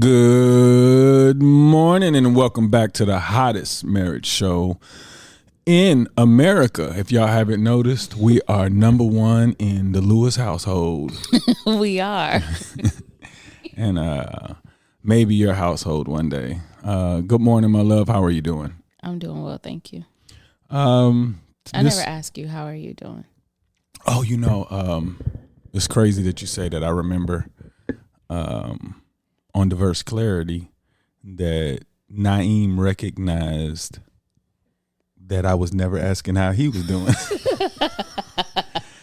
Good morning and welcome back to the hottest marriage show in America. If y'all haven't noticed, we are number one in the Lewis household. We are. And maybe your household one day. Good morning, my love. How are you doing? I'm doing well, thank you. I never ask you, how are you doing? Oh, it's crazy that you say that. I remember on Diverse Clarity that Naeem recognized that I was never asking how he was doing.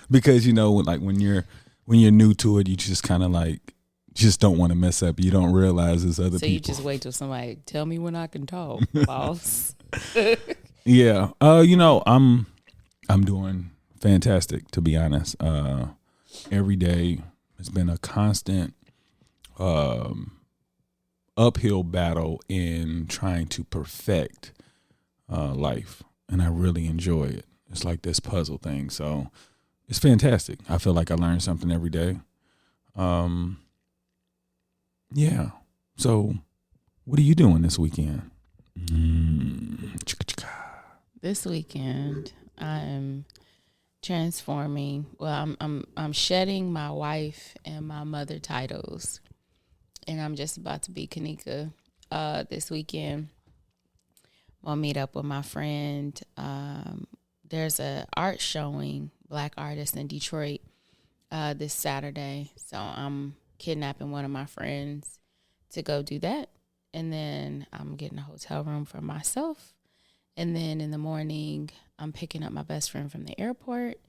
Because when you're new to it, you just kind of just don't want to mess up. You don't realize there's other people. So you just wait till somebody tell me when I can talk, boss. Yeah. I'm doing fantastic, to be honest. Every day has been a constant uphill battle in trying to perfect life, and I really enjoy it. It's like this puzzle thing, so it's fantastic. I feel like I learn something every day. Yeah. So, what are you doing this weekend? This weekend, I'm transforming. Well, I'm shedding my wife and my mother titles, and I'm just about to be Kanika. This weekend, I'll meet up with my friend. There's a art showing, Black artists in Detroit, this Saturday. So I'm kidnapping one of my friends to go do that, and then I'm getting a hotel room for myself. And then in the morning, I'm picking up my best friend from the airport,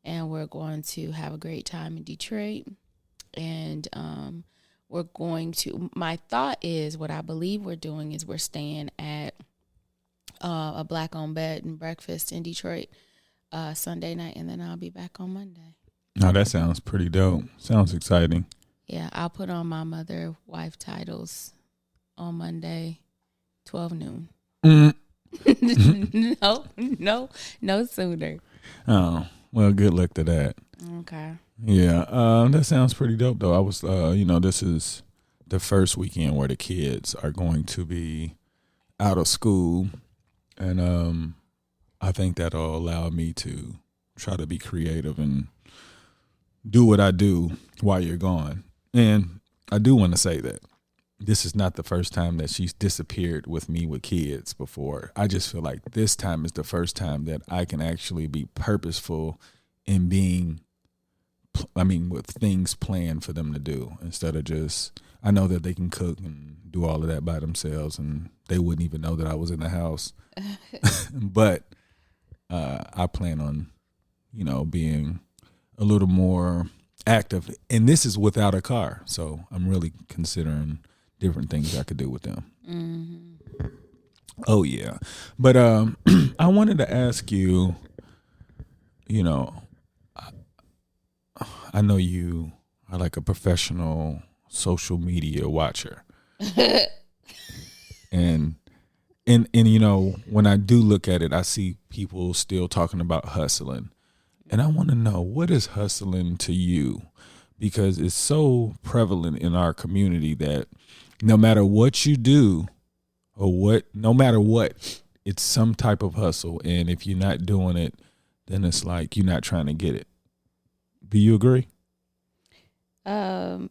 and we're going to have a great time in Detroit. And we're going to, my thought is, what I believe we're doing is we're staying at a Black-owned bed and breakfast in Detroit Sunday night, and then I'll be back on Monday. Oh, that sounds pretty dope. Sounds exciting. Yeah, I'll put on my mother-wife titles on Monday, 12 noon. No sooner. Oh, well, good luck to that. Okay. Yeah, that sounds pretty dope, though. I was, this is the first weekend where the kids are going to be out of school, and I think that'll allow me to try to be creative and do what I do while you're gone. And I do want to say that this is not the first time that she's disappeared with me with kids before. I just feel like this time is the first time that I can actually be purposeful in with things planned for them to do, instead of just, I know that they can cook and do all of that by themselves and they wouldn't even know that I was in the house. But I plan on, being a little more active, and this is without a car. So I'm really considering different things I could do with them. Mm-hmm. Oh yeah. But I wanted to ask you, I know you are like a professional social media watcher. and when I do look at it, I see people still talking about hustling. And I want to know, what is hustling to you? Because it's so prevalent in our community that no matter what you do no matter what, it's some type of hustle. And if you're not doing it, then it's like you're not trying to get it. Do you agree? I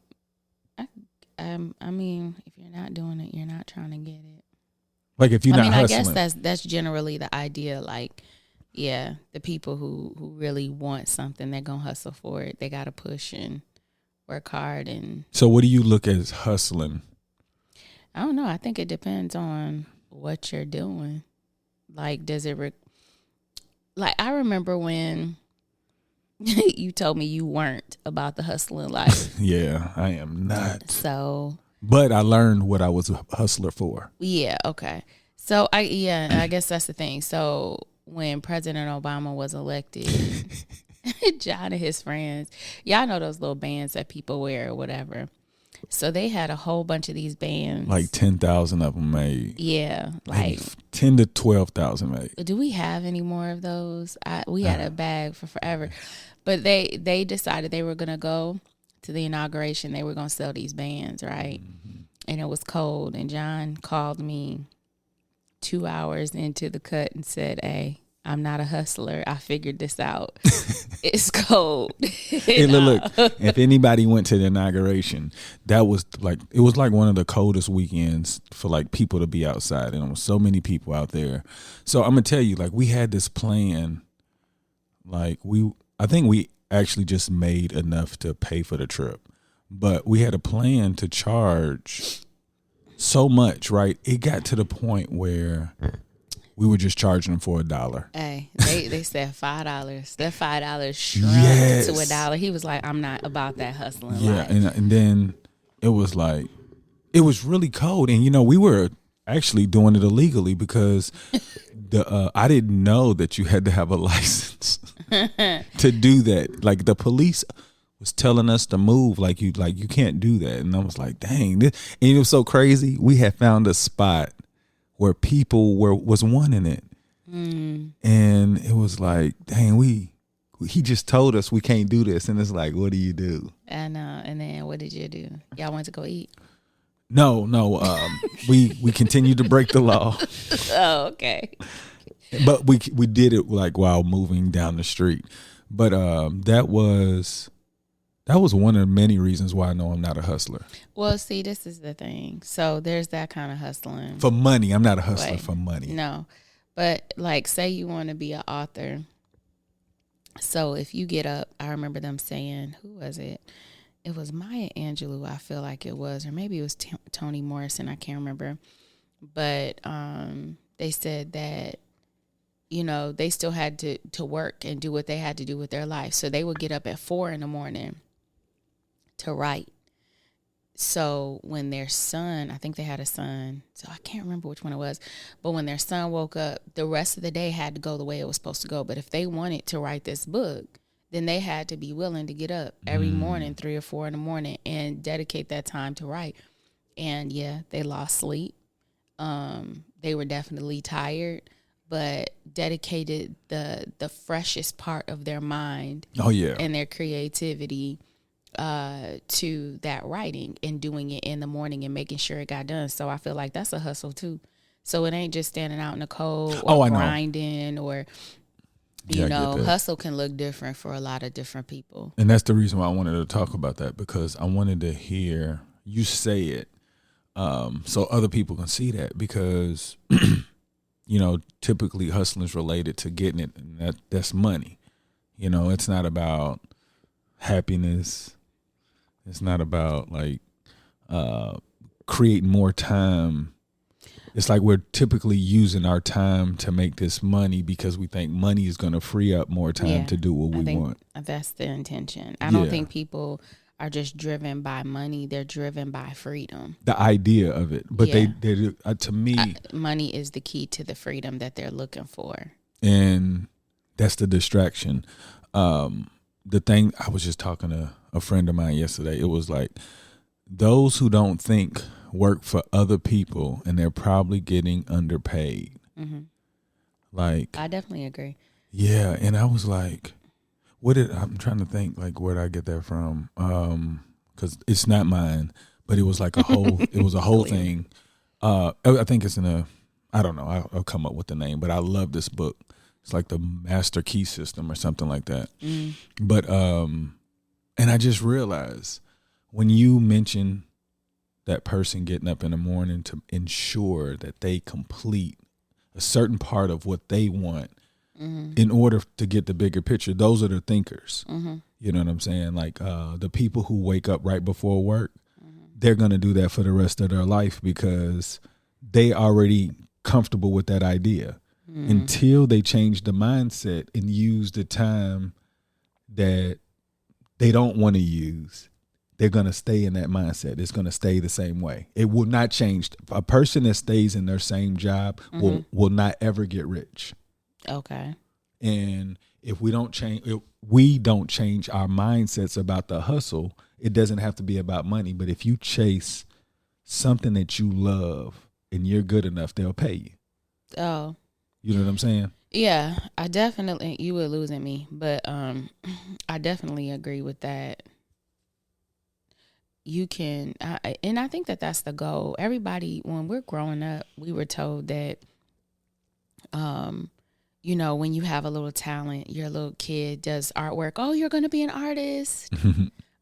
mean, if you're not doing it, you're not trying to get it. Like if you're not hustling. I guess that's generally the idea. Like, yeah, the people who really want something, they're gonna hustle for it. They gotta push and work hard. And so, what do you look at as hustling? I don't know. I think it depends on what you're doing. Like, does it? Like, I remember when you told me you weren't about the hustling life. Yeah, I am not. So, but I learned what I was a hustler for. Yeah. Okay. So I guess that's the thing. So when President Obama was elected, John and his friends, y'all know those little bands that people wear or whatever. So they had a whole bunch of these bands. Like 10,000 of them made. Yeah. Like 10 to 12,000 made. Do we have any more of those? We had a bag for forever. But they decided they were going to go to the inauguration. They were going to sell these bands, right? Mm-hmm. and it was cold. And John called me 2 hours into the cut and said, "Hey, I'm not a hustler. I figured this out. It's cold." Hey, look, if anybody went to the inauguration, that was like, it was like one of the coldest weekends for like people to be outside, and there was so many people out there. So I'm gonna tell you, like, we had this plan. Like, I think we actually just made enough to pay for the trip, but we had a plan to charge so much, right? It got to the point where we were just charging them for $1. Hey, they said $5. That $5 shrunk to $1. He was like, "I'm not about that hustling life." And then it was like, it was really cold, and we were actually doing it illegally because I didn't know that you had to have a license to do that. Like, the police was telling us to move, like you can't do that, and I was like, dang, and it was so crazy. We had found a spot where people was wanting it, and it was like, dang, he just told us we can't do this, and it's like, what do you do? And then what did you do? Y'all went to go eat? No, we continued to break the law. Oh, okay. But we did it like while moving down the street. But that was one of the many reasons why I know I'm not a hustler. Well, see, this is the thing. So there's that kind of hustling. For money. I'm not a hustler for money. No. But like, say you want to be an author. So if you get up, I remember them saying, who was it? It was Maya Angelou, I feel like it was, or maybe it was Toni Morrison. I can't remember. But they said that, they still had to work and do what they had to do with their life. So they would get up at 4 a.m. to write. So when their son, I think they had a son, so I can't remember which one it was, but when their son woke up, the rest of the day had to go the way it was supposed to go. But if they wanted to write this book, then they had to be willing to get up every morning, 3 or 4 in the morning, and dedicate that time to write. And yeah, they lost sleep. They were definitely tired, but dedicated the freshest part of their mind and their creativity to that writing and doing it in the morning and making sure it got done. So I feel like that's a hustle too. So it ain't just standing out in the cold or grinding or, hustle can look different for a lot of different people. And that's the reason why I wanted to talk about that, because I wanted to hear you say it so other people can see that, because, typically hustling is related to getting it, and that's money. It's not about happiness. It's not about like creating more time. It's like we're typically using our time to make this money because we think money is going to free up more time to do what we want. That's the intention. I don't think people are just driven by money. They're driven by freedom. The idea of it. But they to me, money is the key to the freedom that they're looking for. And that's the distraction. The thing, I was just talking to a friend of mine yesterday. It was like, those who don't think work for other people, and they're probably getting underpaid. Mm-hmm. Like, I definitely agree. Yeah, and I was like, I'm trying to think, like, where did I get that from? Because it's not mine, but it was like a whole thing. I think it's I don't know, I'll come up with the name, but I love this book. It's like the Master Key System or something like that. Mm. But and I just realized, when you mention that person getting up in the morning to ensure that they complete a certain part of what they want in order to get the bigger picture, those are the thinkers. Mm-hmm. You know what I'm saying? Like the people who wake up right before work, they're going to do that for the rest of their life because they already comfortable with that idea. Until they change the mindset and use the time that they don't want to use, they're going to stay in that mindset. It's going to stay the same way. It will not change. A person that stays in their same job will not ever get rich. Okay. And if we don't change our mindsets about the hustle, it doesn't have to be about money. But if you chase something that you love and you're good enough, they'll pay you. Oh. You know what I'm saying? Yeah, you were losing me, but I definitely agree with that. you can, and I think that that's the goal. Everybody, when we're growing up, we were told that, you know, when you have a little talent, your little kid does artwork. Oh, you're going to be an artist.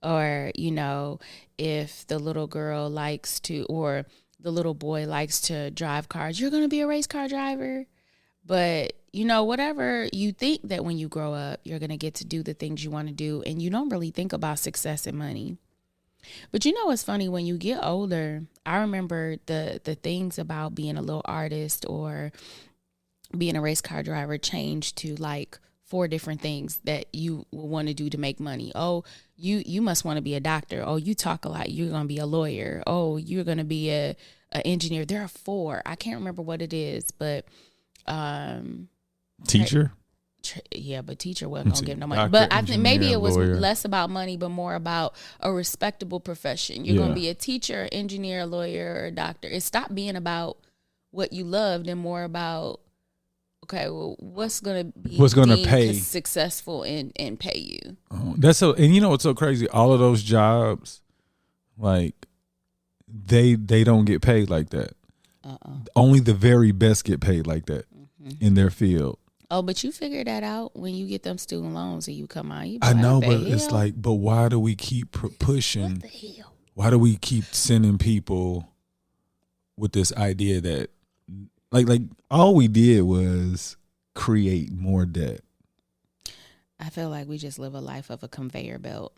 Or, you know, if the little girl likes to, or the little boy likes to drive cars, you're going to be a race car driver. But, you know, whatever you think that when you grow up, you're going to get to do the things you want to do. And you don't really think about success and money. But you know what's funny? When you get older, I remember the things about being a little artist or being a race car driver changed to like 4 different things that you want to do to make money. Oh, you must want to be a doctor. Oh, you talk a lot. You're going to be a lawyer. Oh, you're going to be a engineer. There are 4. I can't remember what it is, but teacher. Yeah, but teacher wasn't gonna give no money. But I think maybe it was less about money, but more about a respectable profession. You're gonna be a teacher, engineer, a lawyer, or a doctor. It stopped being about what you loved and more about, okay, well, what's gonna pay successful and pay you. That's so. And you know what's so crazy? All of those jobs, like they don't get paid like that. Only the very best get paid like that in their field. Oh, but you figure that out when you get them student loans and you come out. I know, but it's like, but why do we keep pushing? What the hell? Why do we keep sending people with this idea that, like all we did was create more debt? I feel like we just live a life of a conveyor belt.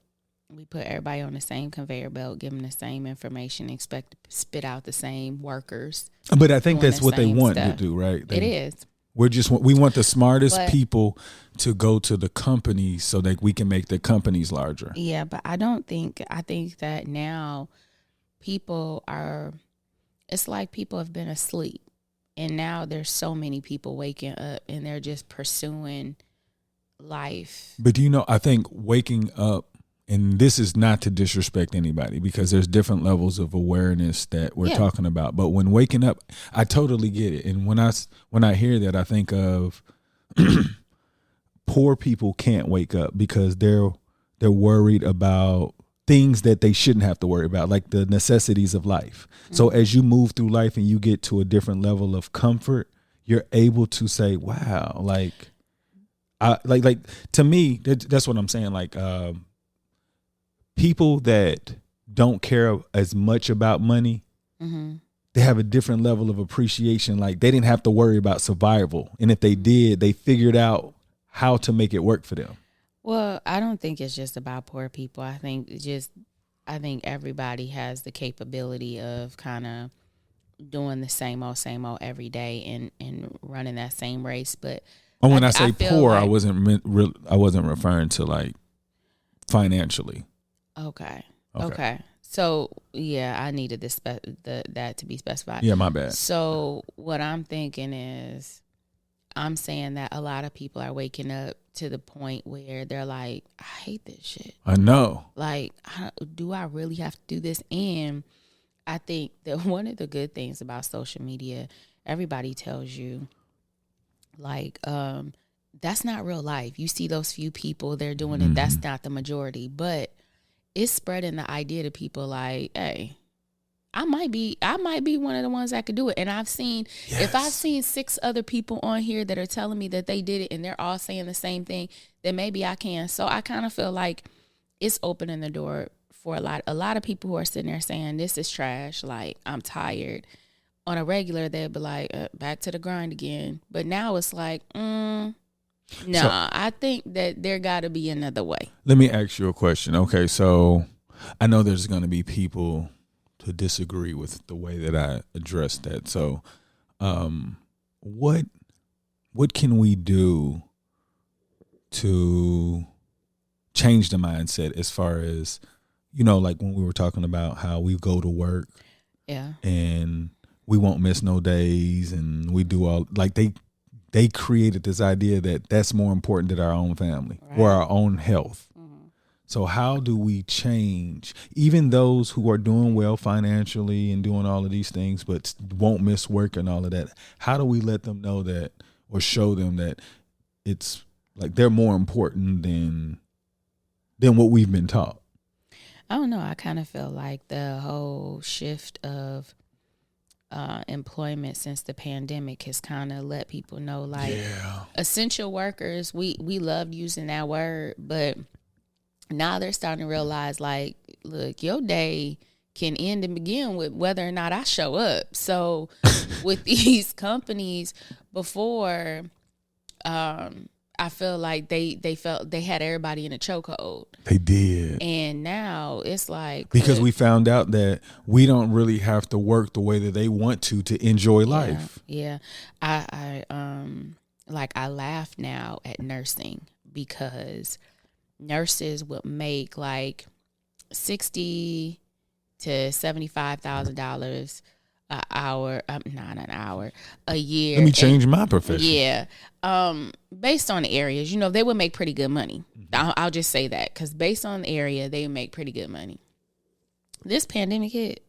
We put everybody on the same conveyor belt, give them the same information, expect to spit out the same workers. But I think that's what they want to do, right? It is. We want the smartest people to go to the companies so that we can make the companies larger. Yeah, but I think that now it's like people have been asleep. And now there's so many people waking up and they're just pursuing life. But do you know, I think waking up, and this is not to disrespect anybody because there's different levels of awareness that we're talking about. But when waking up, I totally get it. And when I hear that, I think of poor people can't wake up because they're worried about things that they shouldn't have to worry about, like the necessities of life. Mm-hmm. So as you move through life and you get to a different level of comfort, you're able to say, wow, like to me, that's what I'm saying. Like, people that don't care as much about money, they have a different level of appreciation. Like they didn't have to worry about survival. And if they did, they figured out how to make it work for them. Well, I don't think it's just about poor people. I think everybody has the capability of kind of doing the same old every day and running that same race. But when I say poor, like, I wasn't referring to like financially. Okay. So yeah, I needed that to be specified. Yeah, my bad. So what I'm thinking is, I'm saying that a lot of people are waking up to the point where they're like, I hate this shit. I know. Like, do I really have to do this? And I think that one of the good things about social media, everybody tells you, like, that's not real life. You see those few people, they're doing it. That's not the majority. But it's spreading the idea to people like, hey, I might be one of the ones that could do it. And if I've seen 6 other people on here that are telling me that they did it and they're all saying the same thing, then maybe I can. So I kind of feel like it's opening the door for a lot of people who are sitting there saying, this is trash. Like, I'm tired. On a regular, they'd be like, back to the grind again. But now it's like, I think that there got to be another way. Let me ask you a question. Okay, so I know there's going to be people to disagree with the way that I addressed that. So what can we do to change the mindset as far as, you know, like when we were talking about how we go to work and we won't miss no days and we do all, like they created this idea that that's more important than our own family or our own health. So how do we change even those who are doing well financially and doing all of these things, but won't miss work and all of that? How do we let them know that, or show them that it's like they're more important than what we've been taught? I don't know. I kind of feel like the whole shift of employment since the pandemic has kind of let people know, like, essential workers, we loved using that word, but now they're starting to realize, like, look, your day can end and begin with whether or not I show up. So with these companies before, I feel like they felt they had everybody in a chokehold. They did. And now it's like, because we found out that we don't really have to work the way that they want to enjoy life. Yeah. I laugh now at nursing because nurses would make like $60,000 to $75,000 an hour, not an hour, a year. Let me change my profession. Yeah. Based on the areas, they would make pretty good money. I'll just say that, because based on the area, they make pretty good money. This pandemic hit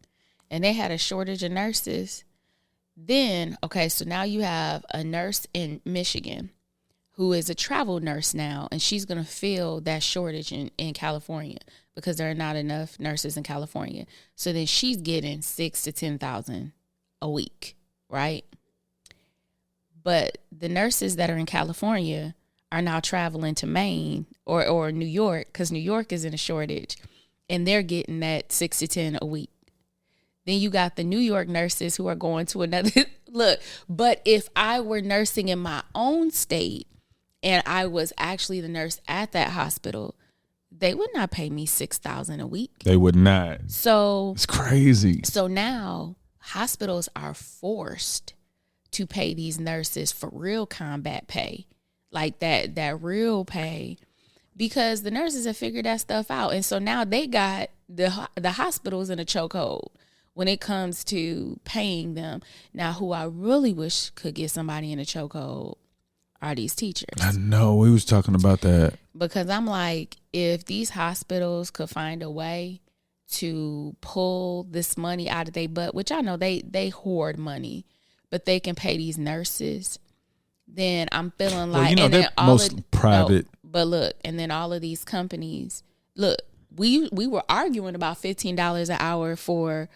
and they had a shortage of nurses. Then, okay, so now you have a nurse in Michigan who is a travel nurse now, and she's going to fill that shortage in California because there are not enough nurses in California. So then she's getting $6,000 to $10,000 a week, right? But the nurses that are in California are now traveling to Maine or New York, because New York is in a shortage, and they're getting that $6,000 to $10,000 a week. Then you got the New York nurses who are going to another look. But if I were nursing in my own state and I was actually the nurse at that hospital, they would not pay me $6,000 a week. They would not. So it's crazy. So now hospitals are forced to pay these nurses for real combat pay, like that real pay, because the nurses have figured that stuff out. And so now they got the hospitals in a chokehold when it comes to paying them. Now, who I really wish could get somebody in a chokehold are these teachers. I know. We was talking about that. Because I'm like, if these hospitals could find a way to pull this money out of their butt, which I know they hoard money, but they can pay these nurses, then I'm feeling like, well, and then all most private. No, but look, and then all of these companies, look, we were arguing about $15 an hour for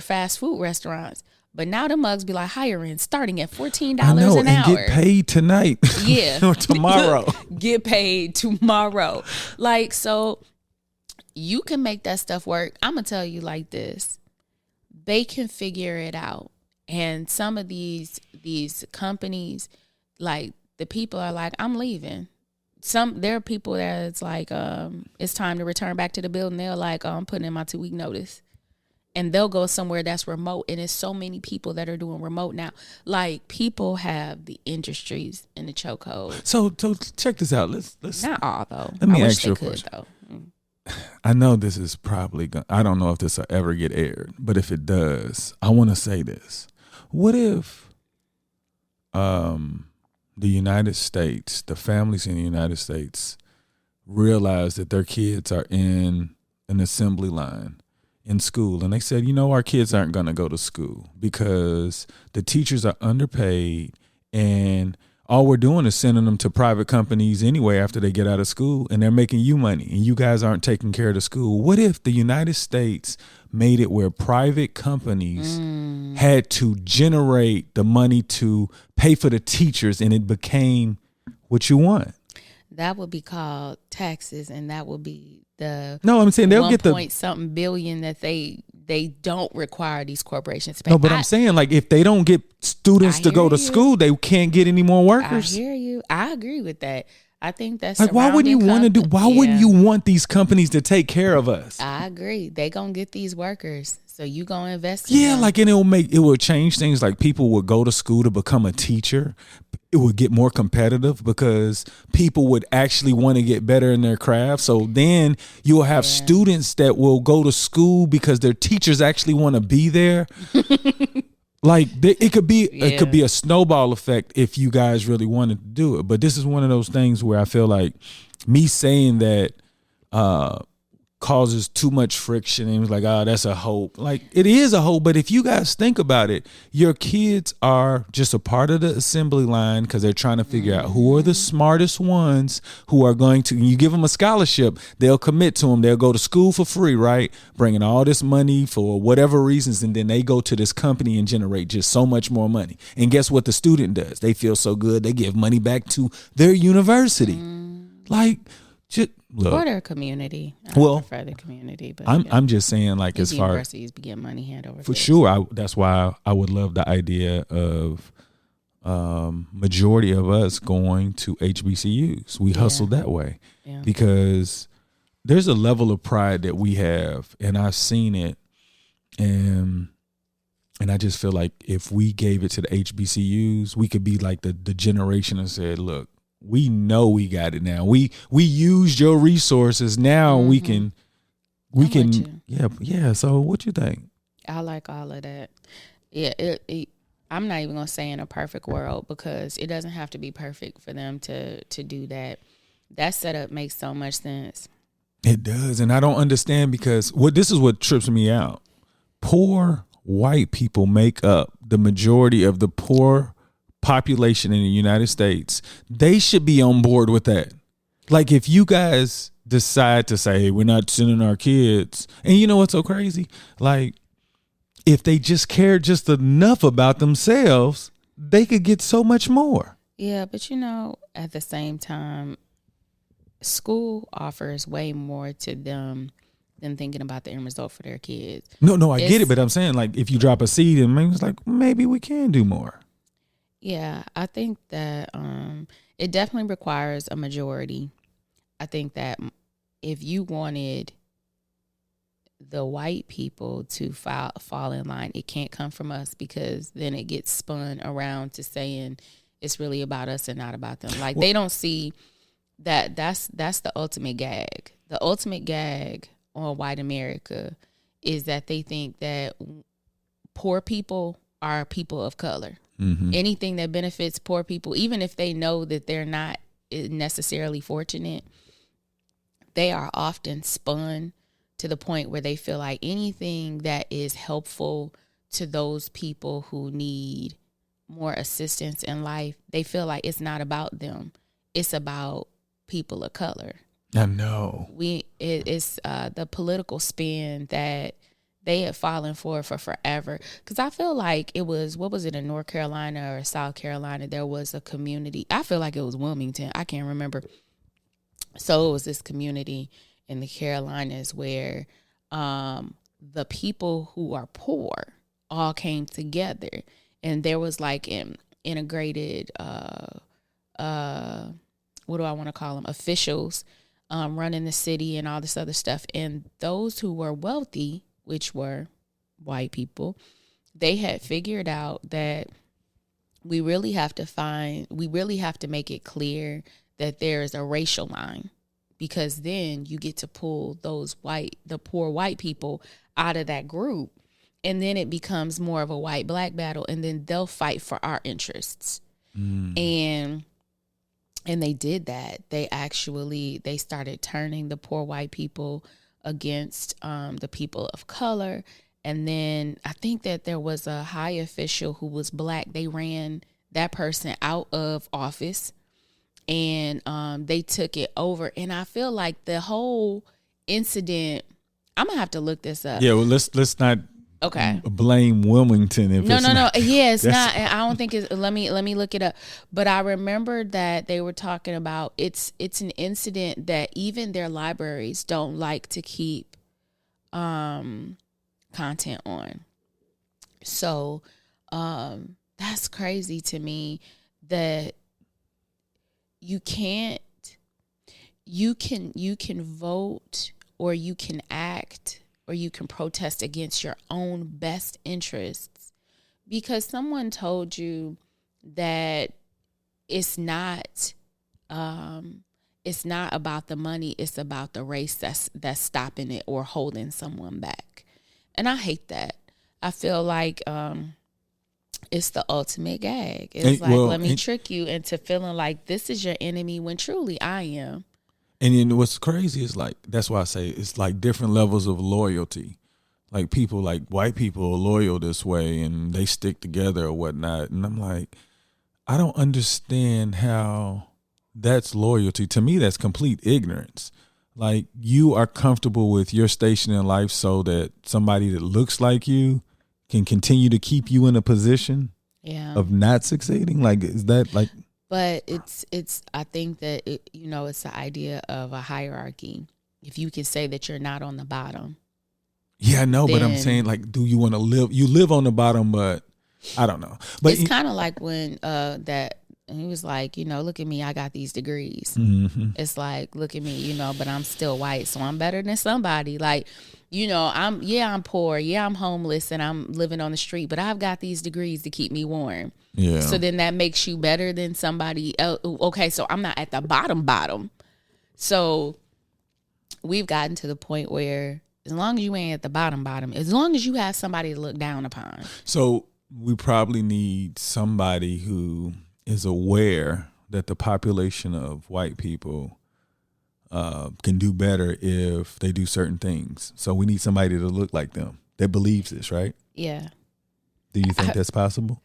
fast food restaurants. But now the mugs be like hiring starting at $14 an hour. Get paid tonight. Yeah. Or tomorrow. Get paid tomorrow. Like, so you can make that stuff work. I'm going to tell you like this. They can figure it out. And some of these companies, like, the people are like, I'm leaving. There are people that it's like, it's time to return back to the building. They're like, I'm putting in my 2-week notice. And they'll go somewhere that's remote. And there's so many people that are doing remote now. Like, people have the industries in the chokehold. So check this out. Let's not all though. Let me ask you a question. Though. I know this is probably I don't know if this will ever get aired, but if it does, I want to say this. What if the United States, the families in the United States, realize that their kids are in an assembly line in school, and they said, our kids aren't going to go to school because the teachers are underpaid, and all we're doing is sending them to private companies anyway after they get out of school, and they're making you money, and you guys aren't taking care of the school. What if the United States made it where private companies had to generate the money to pay for the teachers, and it became what you want? That would be called taxes, and that would be no, I'm saying they'll get the $1.something billion that they don't require these corporations to pay. No, but I'm saying, like, if they don't get students to go to school, they can't get any more workers. I hear you. I agree with that. I think that's like, why wouldn't you want to do? Why wouldn't you want these companies to take care of us? I agree. They gonna get these workers, so you gonna invest in them. Like, and it will change things. Like, people would go to school to become a teacher. It would get more competitive because people would actually want to get better in their craft. So then you'll have students that will go to school because their teachers actually want to be there. Like, it could be a snowball effect if you guys really wanted to do it. But this is one of those things where I feel like me saying that causes too much friction, and it was like, oh, that's a hope. Like, it is a hope, but if you guys think about it, your kids are just a part of the assembly line because they're trying to figure out who are the smartest ones who are going to, you give them a scholarship, they'll commit to them, they'll go to school for free, right? Bringing all this money for whatever reasons, and then they go to this company and generate just so much more money. And guess what the student does? They feel so good, they give money back to their university. Like, just look. Or their community. I prefer the community, but I'm just saying, like, as far universities get money hand over for fist. sure. That's why I would love the idea of majority of us going to HBCUs. We hustle that way because there's a level of pride that we have, and I've seen it, and I just feel like if we gave it to the HBCUs, we could be like the generation that said, look, we know we got it now. We used your resources. Now we can. Yeah. So what you think? I like all of that. Yeah. I'm not even gonna say in a perfect world because it doesn't have to be perfect for them to do that. That setup makes so much sense. It does, and I don't understand because this is what trips me out. Poor white people make up the majority of the poor population in the United States. They should be on board with that. Like, if you guys decide to say, hey, we're not sending our kids, and you know what's so crazy? Like, if they just cared just enough about themselves, they could get so much more. Yeah, but at the same time, school offers way more to them than thinking about the end result for their kids. No, I get it, but I'm saying, like, if you drop a seed and maybe it's like, maybe we can do more. Yeah, I think that it definitely requires a majority. I think that if you wanted the white people to fall in line, it can't come from us because then it gets spun around to saying it's really about us and not about them. Like, they don't see that that's the ultimate gag. The ultimate gag on white America is that they think that poor people are people of color. Mm-hmm. Anything that benefits poor people, even if they know that they're not necessarily fortunate, they are often spun to the point where they feel like anything that is helpful to those people who need more assistance in life, they feel like it's not about them. It's about people of color. I know. It's the political spin that they had fallen for forever. Because I feel like it was, what was it, in North Carolina or South Carolina, there was a community. I feel like it was Wilmington. I can't remember. So it was this community in the Carolinas where the people who are poor all came together. And there was like an integrated, what do I want to call them, officials running the city and all this other stuff. And those who were wealthy, which were white people, they had figured out that we really have to make it clear that there is a racial line, because then you get to pull the poor white people out of that group, and then it becomes more of a white-black battle, and then they'll fight for our interests. And they did that. They started turning the poor white people against the people of color. And then I think that there was a high official who was black. They ran that person out of office, and they took it over. And I feel like the whole incident, I'm gonna have to look this up. Yeah, well, let's not blame Wilmington. If no. Yeah, it's not. I don't think it's. Let me look it up. But I remember that they were talking about it's an incident that even their libraries don't like to keep content on. So that's crazy to me that you can vote, or you can act, or you can protest against your own best interests because someone told you that it's not about the money, it's about the race that's stopping it or holding someone back. And I hate that. I feel like it's the ultimate gag. It's let me trick you into feeling like this is your enemy when truly I am. And then what's crazy is like, that's why I say it's like different levels of loyalty. Like people, like white people are loyal this way and they stick together or whatnot. And I'm like, I don't understand how that's loyalty. To me, that's complete ignorance. Like you are comfortable with your station in life so that somebody that looks like you can continue to keep you in a position of not succeeding. Like, is that like? But it's. I think that it's the idea of a hierarchy. If you can say that you're not on the bottom. Yeah, no, but I'm saying like, do you want to live? You live on the bottom, but I don't know. But it's kind of like when he was like, look at me, I got these degrees. Mm-hmm. It's like, look at me, but I'm still white, so I'm better than somebody. Like, I'm poor, I'm homeless, and I'm living on the street, but I've got these degrees to keep me warm. Yeah. So then that makes you better than somebody else. Okay, so I'm not at the bottom. So we've gotten to the point where as long as you ain't at the bottom, as long as you have somebody to look down upon. So we probably need somebody who is aware that the population of white people can do better if they do certain things. So we need somebody to look like them that believes this, right? Yeah. Do you think that's possible?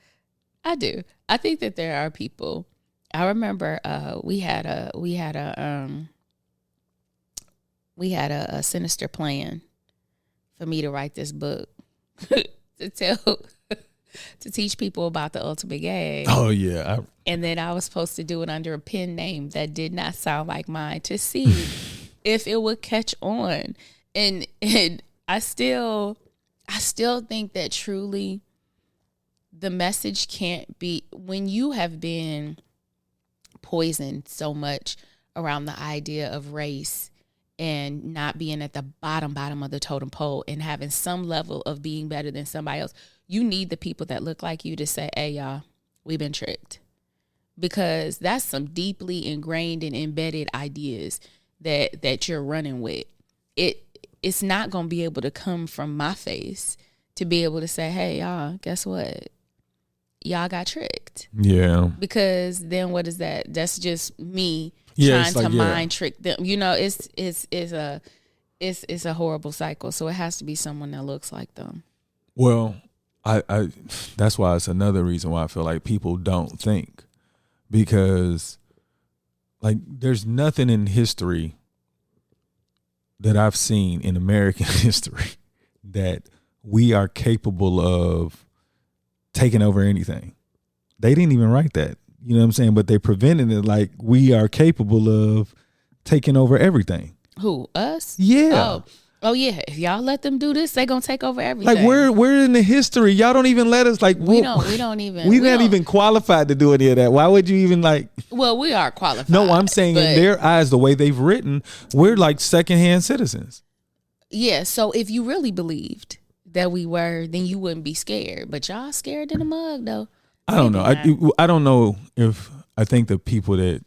I do. I think that there are people. I remember we had a sinister plan for me to write this book to teach people about the ultimate game. Oh yeah. And then I was supposed to do it under a pen name that did not sound like mine to see if it would catch on. And I still think that truly the message can't be, when you have been poisoned so much around the idea of race and not being at the bottom of the totem pole and having some level of being better than somebody else, you need the people that look like you to say, hey, y'all, we've been tricked. Because that's some deeply ingrained and embedded ideas that you're running with. It's not going to be able to come from my face to be able to say, hey, y'all, guess what? Y'all got tricked. Yeah. Because then what is that? That's just me trying to mind trick them. It's a horrible cycle. So it has to be someone that looks like them. Well, I that's why it's another reason why I feel like people don't think, because like there's nothing in history that I've seen in American history that we are capable of taking over anything. They didn't even write that. You know what I'm saying? But they prevented it, like we are capable of taking over everything. Who? Us? Yeah. Oh yeah. If y'all let them do this, they gonna take over everything. Like we're in the history. Y'all don't even let us like we don't even we're not even qualified to do any of that. Why would you even like? Well, we are qualified. No, I'm saying in their eyes, the way they've written, we're like secondhand citizens. Yeah. So if you really believed that we were, then you wouldn't be scared. But y'all scared in the mug though. I don't know. I don't know if I think the people that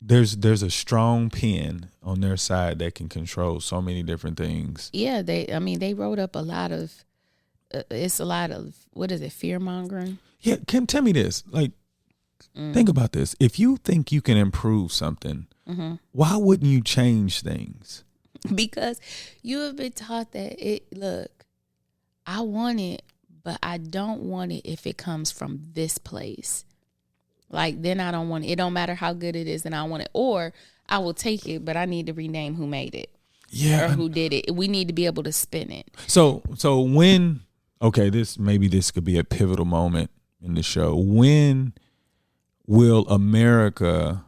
there's a strong pen on their side that can control so many different things. Yeah, they wrote up a lot of it's a lot of, what is it, fear mongering? Yeah, Kim, tell me this. Like, think about this. If you think you can improve something, why wouldn't you change things? Because you have been taught that I want it, but I don't want it if it comes from this place. Like, then I don't want it. It don't matter how good it is, and I want it. Or I will take it, but I need to rename who made it. Yeah. Or who did it. We need to be able to spin it. So when, okay, this could be a pivotal moment in the show. When will America,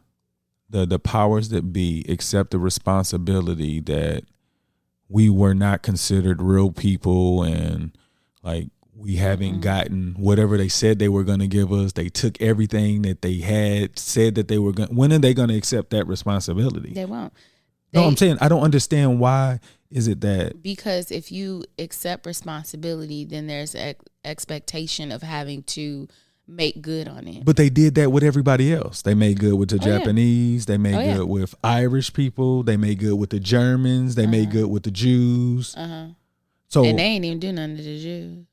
the powers that be, accept the responsibility that we were not considered real people, and like we haven't gotten whatever they said they were going to give us? They took everything that they had said that they were going. When are they going to accept that responsibility? They won't. No, I'm saying I don't understand why is it that. Because if you accept responsibility, then there's an expectation of having to make good on it. But they did that with everybody else. They made good with the Japanese. Yeah. They made good with Irish people. They made good with the Germans. They made good with the Jews. So, and they ain't even do nothing to the Jews.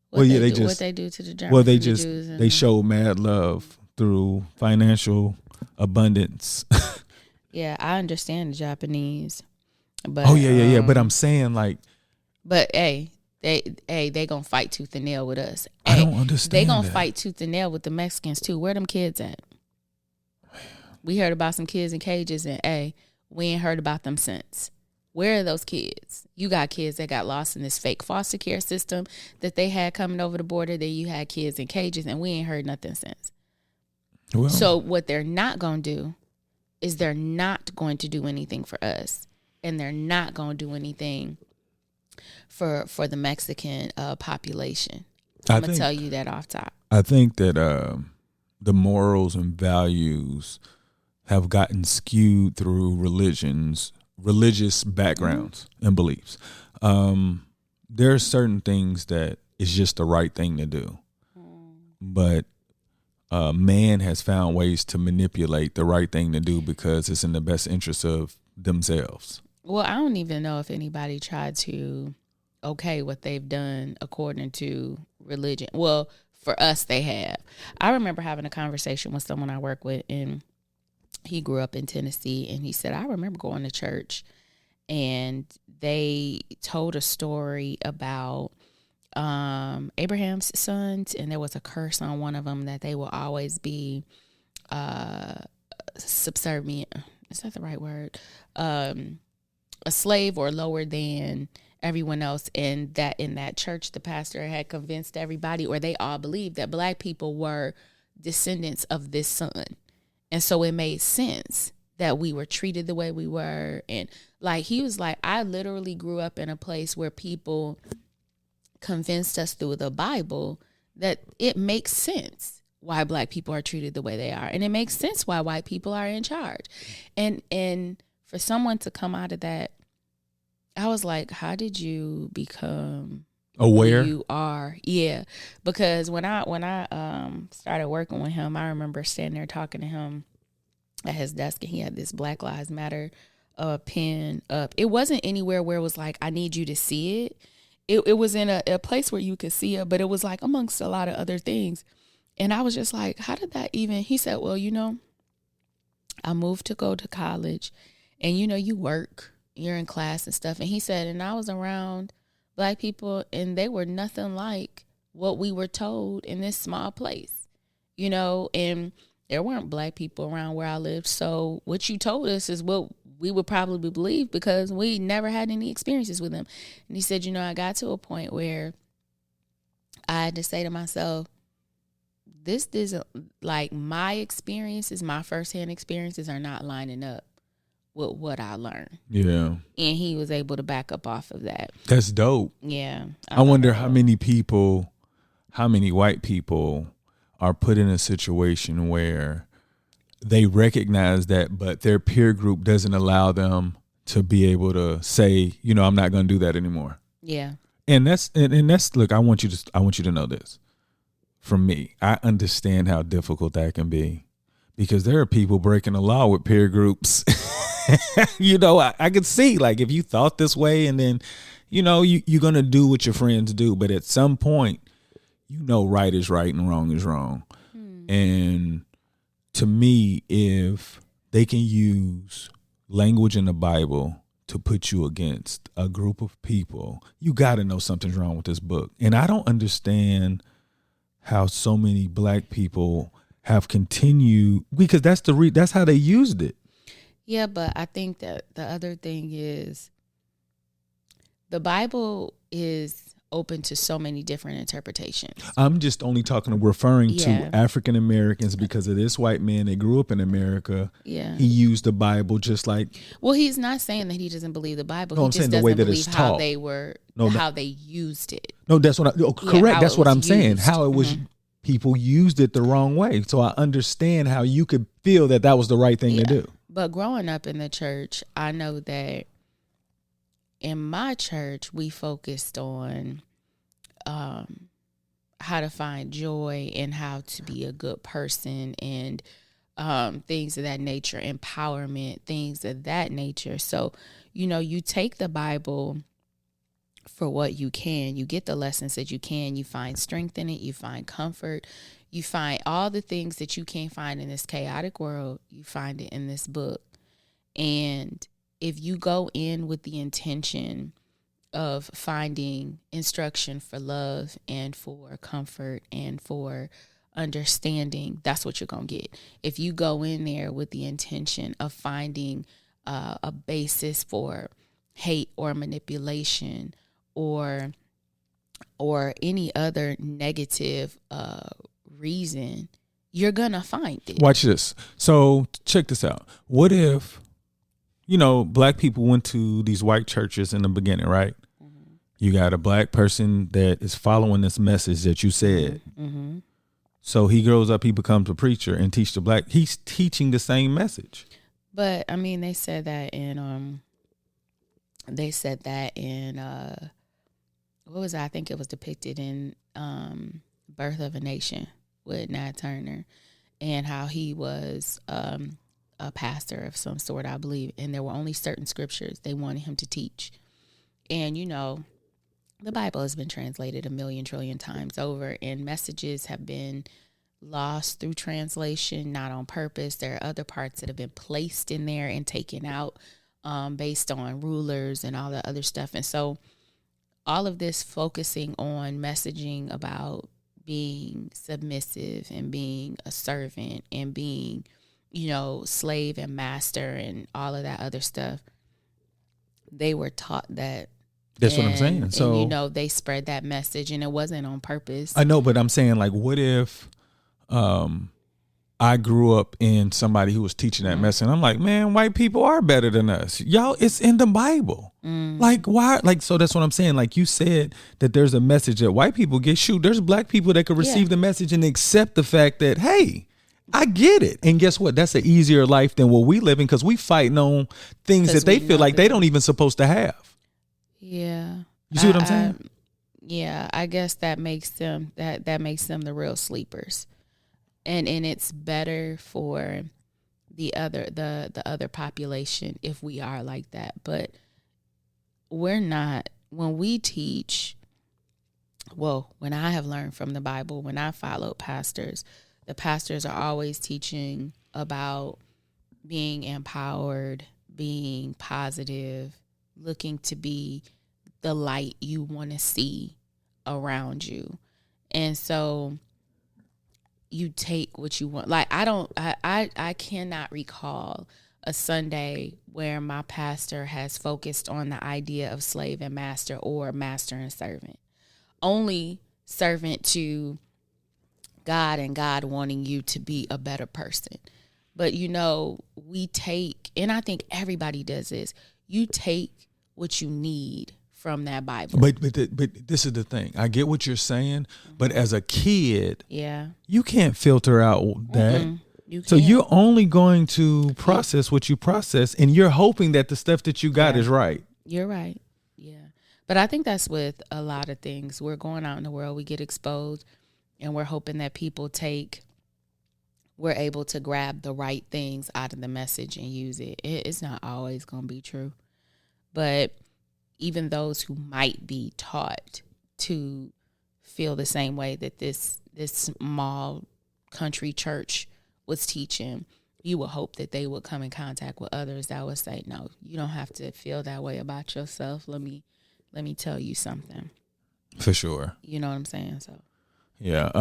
What they do to the Germans. They showed mad love through financial abundance. Yeah, I understand the Japanese, but Oh yeah. But I'm saying like, but hey, they gonna fight tooth and nail with us. I Hey, don't understand. they gonna that. fight tooth and nail with the Mexicans too. Where them kids at? We heard about some kids in cages, and hey, we ain't heard about them since. Where are those kids? You got kids that got lost in this fake foster care system that they had coming over the border. Then you had kids in cages, and we ain't heard nothing since. Well, So what they're not gonna do is they're not going to do anything for us, and they're not going to do anything for the Mexican population. I'm going to tell you that off top. I think that the morals and values have gotten skewed through religious backgrounds and beliefs. There are certain things that is just the right thing to do, but man has found ways to manipulate the right thing to do because it's in the best interest of themselves. Well, I don't even know if anybody tried to okay what they've done according to religion. Well, for us, they have. I remember having a conversation with someone I work with, and he grew up in Tennessee, and he said, I remember going to church, and they told a story about Abraham's sons, and there was a curse on one of them that they will always be subservient. Is that the right word? A slave or lower than everyone else. And that in that church, the pastor had convinced everybody, or they all believed, that black people were descendants of this son. And so it made sense that we were treated the way we were. And like, he was like, I literally grew up in a place where people convinced us through the Bible that it makes sense why black people are treated the way they are. And it makes sense why white people are in charge. And for someone to come out of that, I was like, how did you become aware? Who you are? Yeah. Because when I started working with him, I remember standing there talking to him at his desk, and he had this Black Lives Matter pen up. It wasn't anywhere where it was like, I need you to see it. It was in a place where you could see it, but it was like amongst a lot of other things. And I was just like, how did that even? He said, well, I moved to go to college, and you work, you're in class and stuff. And he said, and I was around black people, and they were nothing like what we were told in this small place, and there weren't black people around where I lived. So what you told us is what we would probably believe, because we never had any experiences with them. And he said, I got to a point where I had to say to myself, this isn't like my experiences, my firsthand experiences are not lining up with what I learned. Yeah. And he was able to back up off of that. That's dope. Yeah. I wonder how many white people are put in a situation where they recognize that, but their peer group doesn't allow them to be able to say, I'm not going to do that anymore. Yeah. And that's look, I want you to know this. From me, I understand how difficult that can be, because there are people breaking the law with peer groups. I could see, like, if you thought this way, and then, you're going to do what your friends do. But at some point, right is right and wrong is wrong. And to me, if they can use language in the Bible to put you against a group of people, you got to know something's wrong with this book. And I don't understand how so many black people have continued, because that's how they used it. Yeah, but I think that the other thing is the Bible is open to so many different interpretations. I'm just only referring to African Americans, because of this white man that grew up in America. Yeah, he used the Bible just like. Well, he's not saying that he doesn't believe the Bible. No, he I'm just saying the doesn't way that believe it's how taught. they were, how they used it. No, that's what correct. That's what I'm saying. How it was. Mm-hmm. People used it the wrong way. So I understand how you could feel that was the right thing to do. But growing up in the church, I know that in my church, we focused on how to find joy and how to be a good person, and things of that nature, empowerment, things of that nature. So, you take the Bible for what you can. You get the lessons that you can. You find strength in it. You find comfort. You find all the things that you can't find in this chaotic world. You find it in this book. And if you go in with the intention of finding instruction for love and for comfort and for understanding, that's what you're going to get. If you go in there with the intention of finding a basis for hate or manipulation or any other negative reason, you're gonna find it. Watch this. So check this out. What if, black people went to these white churches in the beginning, right? Mm-hmm. You got a black person that is following this message that you said. Mm-hmm. So he grows up, he becomes a preacher and he's teaching the same message. But I mean, they said that in what was that? I think it was depicted in Birth of a Nation with Nat Turner, and how he was a pastor of some sort, I believe, and there were only certain scriptures they wanted him to teach. And the Bible has been translated 1,000,000 trillion times over, and messages have been lost through translation, not on purpose. There are other parts that have been placed in there and taken out based on rulers and all the other stuff. And so all of this focusing on messaging about being submissive and being a servant and being, slave and master and all of that other stuff, they were taught that. That's what I'm saying. So, and, they spread that message, and it wasn't on purpose. I know, but I'm saying, like, what if I grew up in somebody who was teaching that message, and I'm like, man, white people are better than us. Y'all, it's in the Bible. Like, why? Like, so that's what I'm saying. Like, you said that there's a message that white people get. Shoot, there's black people that could receive the message and accept the fact that, hey, I get it. And guess what? That's an easier life than what we live in, because we fighting on things that they feel like they don't even supposed to have. Yeah. You see what I'm saying? Yeah, I guess that makes them that makes them the real sleepers. And it's better for the other population if we are like that. But we're not. When we teach, when I have learned from the Bible, when I follow pastors, the pastors are always teaching about being empowered, being positive, looking to be the light you want to see around you. And so you take what you want. Like, I cannot recall a Sunday where my pastor has focused on the idea of slave and master or master and servant. Only servant to God and God wanting you to be a better person. But, we take, and I think everybody does this, you take what you need from that Bible. But this is the thing. I get what you're saying, but as a kid, you can't filter out that. So you're only going to process what you process, and you're hoping that the stuff that you got is right. You're right. Yeah. But I think that's with a lot of things. We're going out in the world, we get exposed, and we're hoping that we're able to grab the right things out of the message and use it. It's not always going to be true. But even those who might be taught to feel the same way that this small country church was teaching, you would hope that they would come in contact with others that would say, no, you don't have to feel that way about yourself. Let me tell you something. For sure. You know what I'm saying? So yeah.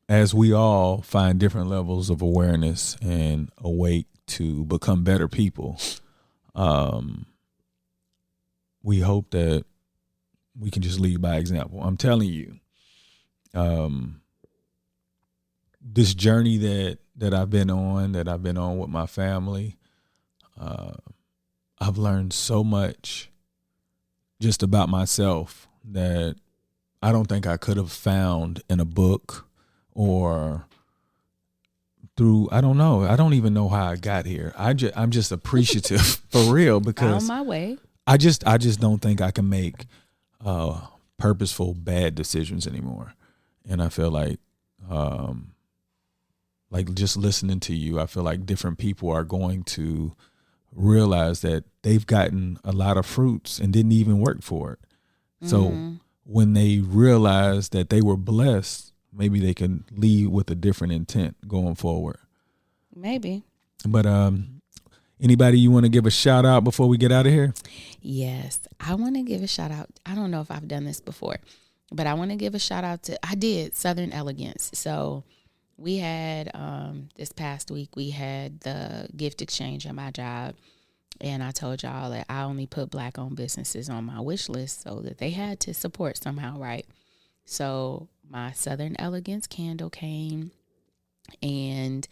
As we all find different levels of awareness and awake to become better people, we hope that we can just lead by example. I'm telling you, this journey that I've been on with my family, I've learned so much just about myself that I don't think I could have found in a book or through, I don't know. I don't even know how I got here. I'm just appreciative for real, because on my way. I just don't think I can make purposeful bad decisions anymore. And I feel like just listening to you, I feel like different people are going to realize that they've gotten a lot of fruits and didn't even work for it. So when they realize that they were blessed, maybe they can lead with a different intent going forward. Maybe. But anybody you want to give a shout out before we get out of here? Yes, I want to give a shout out. I don't know if I've done this before, but I want to give a shout out to, I did, Southern Elegance. So we had, this past week, we had the gift exchange at my job. And I told y'all that I only put Black-owned businesses on my wish list so that they had to support somehow, right? So my Southern Elegance candle came, and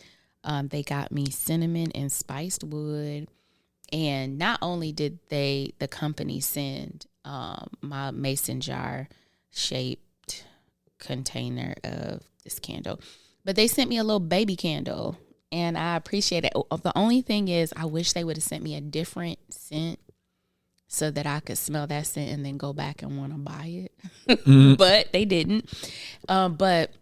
they got me cinnamon and spiced wood. And not only did the company send my mason jar shaped container of this candle, but they sent me a little baby candle, and I appreciate it. The only thing is, I wish they would have sent me a different scent so that I could smell that scent and then go back and want to buy it. But they didn't. But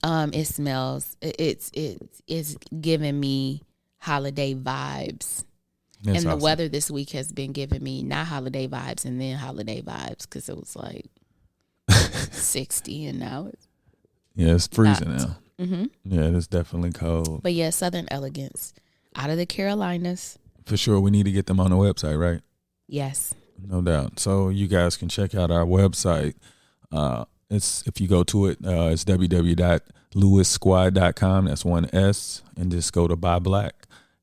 it smells. It's giving me holiday vibes. That's and the awesome. weather this week has been giving me not holiday vibes and then holiday vibes, because it was like 60 and now it's it's freezing not. now. Mm-hmm. Yeah, it's definitely cold. But yeah, Southern Elegance out of the Carolinas. For sure, we need to get them on the website, right? Yes. No doubt. So you guys can check out our website. It's if you go to it, it's www.lewissquad.com. That's one S, and just go to Buy Black.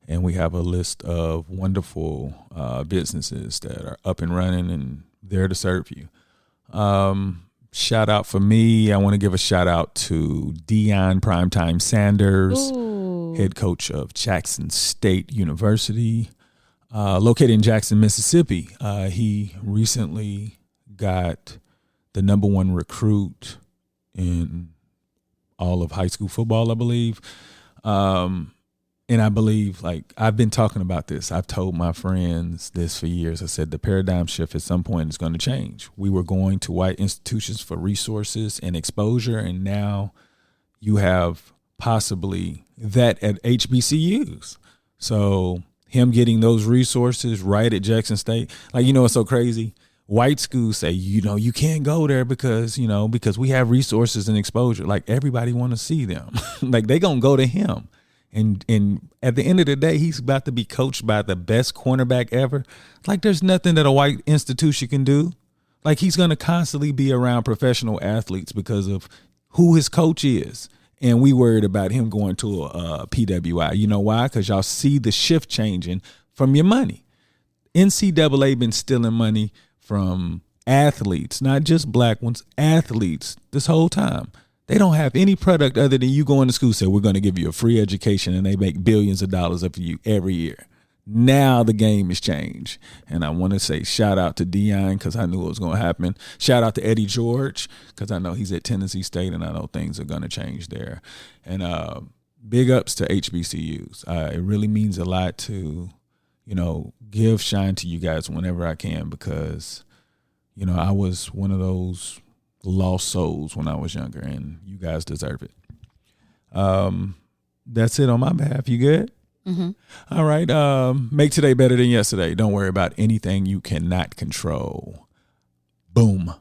And we have a list of wonderful businesses that are up and running and there to serve you. Shout out for me. I want to give a shout out to Deion Primetime Sanders, head coach of Jackson State University, located in Jackson, Mississippi. He recently got the number one recruit in all of high school football, I believe. And I believe, like, I've been talking about this. I've told my friends this for years. I said the paradigm shift at some point is going to change. We were going to white institutions for resources and exposure, and now you have possibly that at HBCUs. So him getting those resources right at Jackson State, like, it's so crazy. White schools say, you can't go there because we have resources and exposure. Like, everybody want to see them. Like, they going to go to him. And at the end of the day, he's about to be coached by the best cornerback ever. Like, there's nothing that a white institution can do. Like, he's going to constantly be around professional athletes because of who his coach is. And we worried about him going to a PWI. You know why? Because y'all see the shift changing from your money. NCAA been stealing money from athletes, not just black ones, athletes this whole time. They don't have any product other than you going to school, say, we're going to give you a free education, and they make billions of dollars of you every year. Now the game has changed. And I want to say shout out to Deion because I knew it was going to happen. Shout out to Eddie George because I know he's at Tennessee State, and I know things are going to change there. And big ups to HBCUs. It really means a lot to, give shine to you guys whenever I can because, I was one of those lost souls when I was younger, and you guys deserve it. That's it on my behalf. You good? Mm-hmm. All right. Make today better than yesterday. Don't worry about anything you cannot control. Boom.